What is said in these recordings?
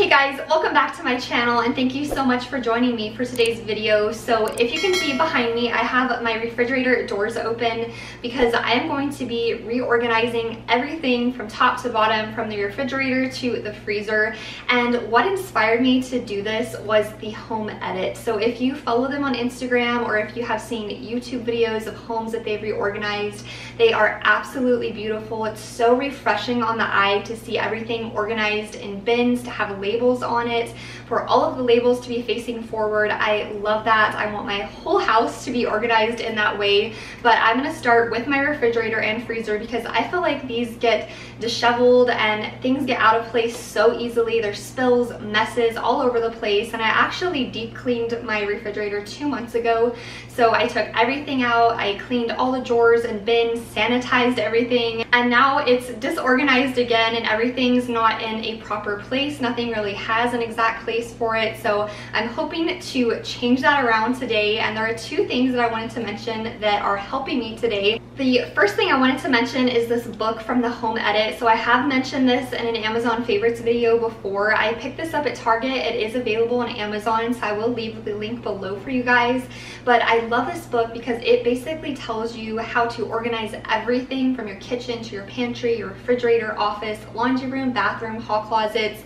Hey guys, welcome back to my channel and thank you so much for joining me for today's video. So if you can see behind me, I have my refrigerator doors open because I am going to be reorganizing everything from top to bottom, from the refrigerator to the freezer. And what inspired me to do this was the home edit. So if you follow them on Instagram or if you have seen YouTube videos of homes that they've reorganized, they are absolutely beautiful. It's so refreshing on the eye to see everything organized in bins, to have labels on it, for all of the labels to be facing forward. I love that. I want my whole house to be organized in that way. But I'm going to start with my refrigerator and freezer because I feel like these get disheveled and things get out of place so easily. There's spills, messes all over the place, and I actually deep cleaned my refrigerator 2 months ago. So I took everything out, I cleaned all the drawers and bins, sanitized everything, and now it's disorganized again and everything's not in a proper place. Nothing really has an exact place for it. So I'm hoping to change that around today, and there are two things that I wanted to mention that are helping me today. The first thing I wanted to mention is this book from the Home Edit. So I have mentioned this in an Amazon favorites video before. I picked this up at Target. It is available on Amazon, so I will leave the link below for you guys. But I love this book because it basically tells you how to organize everything from your kitchen to your pantry, your refrigerator, office, laundry room, bathroom, hall closets,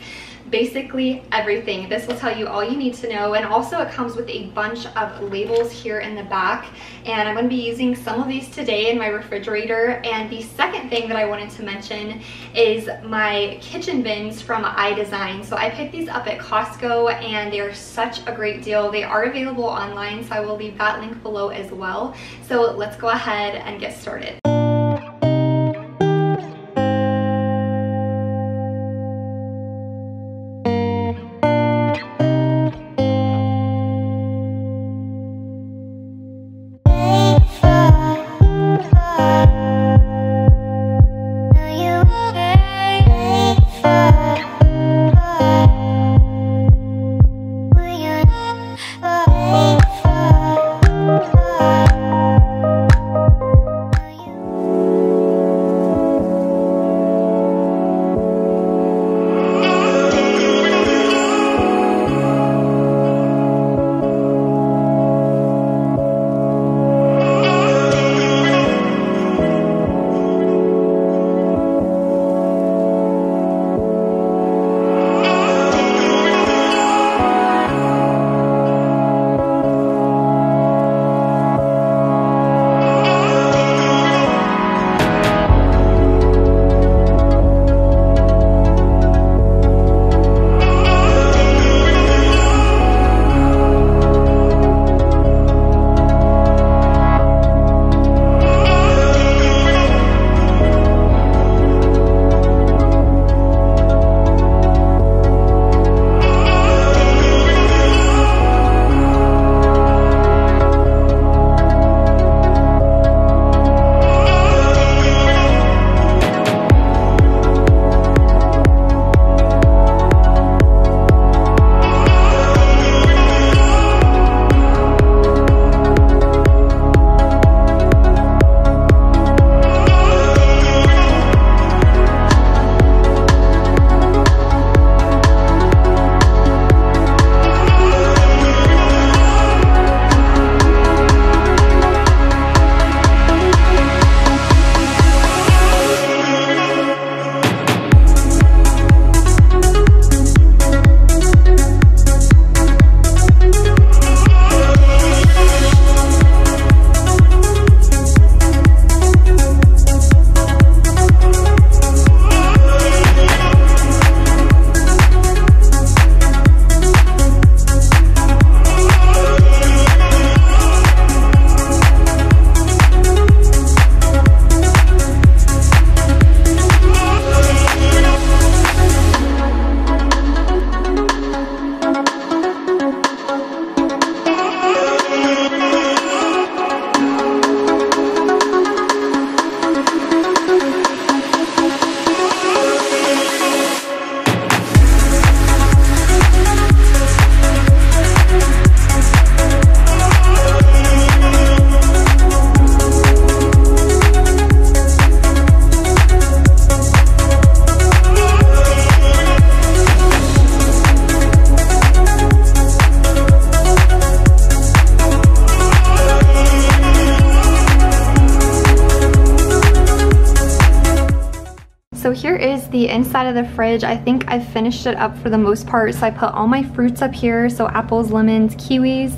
basically everything. This will tell you all you need to know, and also it comes with a bunch of labels here in the back, and I'm going to be using some of these today in my refrigerator. And the second thing that I wanted to mention is my kitchen bins from iDesign. So I picked these up at Costco and they are such a great deal. They are available online, so I will leave that link below as well. So let's go ahead and get started. here is the inside of the fridge. I think I've finished it up for the most part. So I put all my fruits up here, so apples, lemons, kiwis.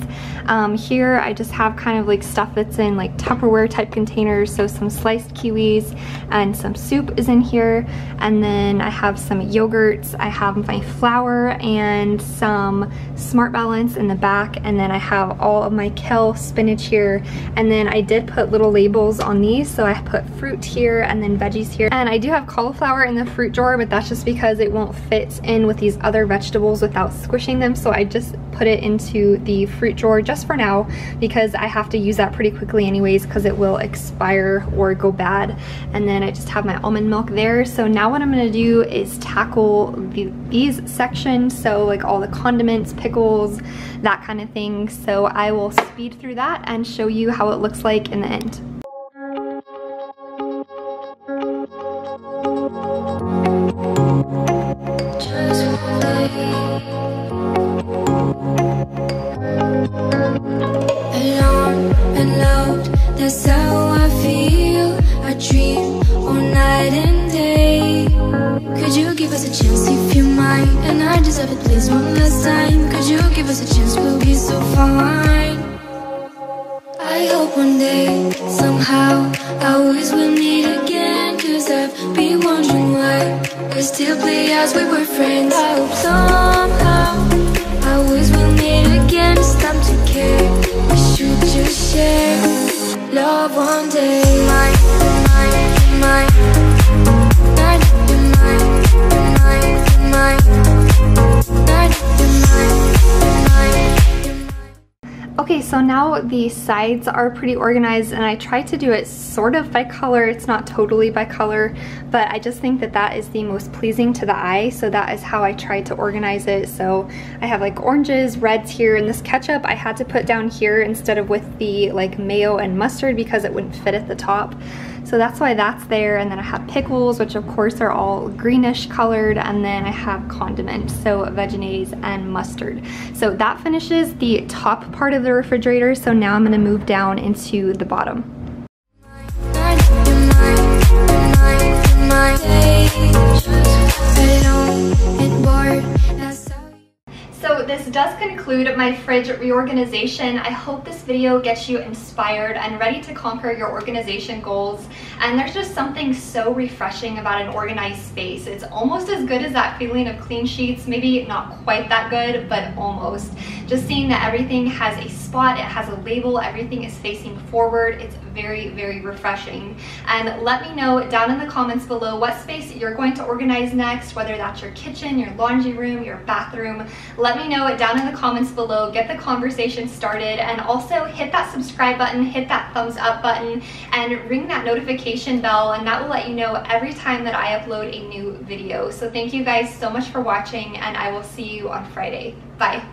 Here I just have kind of like stuff that's in like Tupperware type containers, so some sliced kiwis and some soup is in here. And then I have some yogurts, I have my flour and some Smart Balance in the back, and then I have all of my kale, spinach here. And then I did put little labels on these, so I put fruit here and then veggies here. And I do have cauliflower in the fruit drawer, but that's just because it won't fit in with these other vegetables without squishing them, so I just put it into the fruit drawer just for now because I have to use that pretty quickly anyways because it will expire or go bad. And then I just have my almond milk there. So now what I'm going to do is tackle these sections, so like all the condiments, pickles, that kind of thing. So I will speed through that and show you how it looks like in the end. That's how I feel. I dream all night and day. Could you give us a chance if you mind? And I deserve it, please, one last time. Could you give us a chance? We'll be so fine. I hope one day, somehow, I always will meet again. Cause I've been wondering why we still play as we were friends. I hope somehow I always will meet again. It's time to care. We should just share love one day. Okay, so now the sides are pretty organized, and I tried to do it sort of by color. It's not totally by color, but I just think that that is the most pleasing to the eye, so that is how I tried to organize it. So I have like oranges, reds here, and this ketchup I had to put down here instead of with the like mayo and mustard because it wouldn't fit at the top. So that's why that's there. And then I have pickles, which of course are all greenish colored, and then I have condiments, so veggies and mustard. So that finishes the top part of the refrigerator. So now I'm gonna move down into the bottom. So this does conclude my fridge reorganization. I hope this video gets you inspired and ready to conquer your organization goals. And there's just something so refreshing about an organized space. It's almost as good as that feeling of clean sheets. Maybe not quite that good, but almost. Just seeing that everything has a spot, it has a label, everything is facing forward. It's very, very refreshing. And let me know down in the comments below what space you're going to organize next, whether that's your kitchen, your laundry room, your bathroom. Let me know it down in the comments below. Get the conversation started, and also hit that subscribe button, hit that thumbs up button, and ring that notification bell, and that will let you know every time that I upload a new video. So thank you guys so much for watching, and I will see you on Friday. Bye.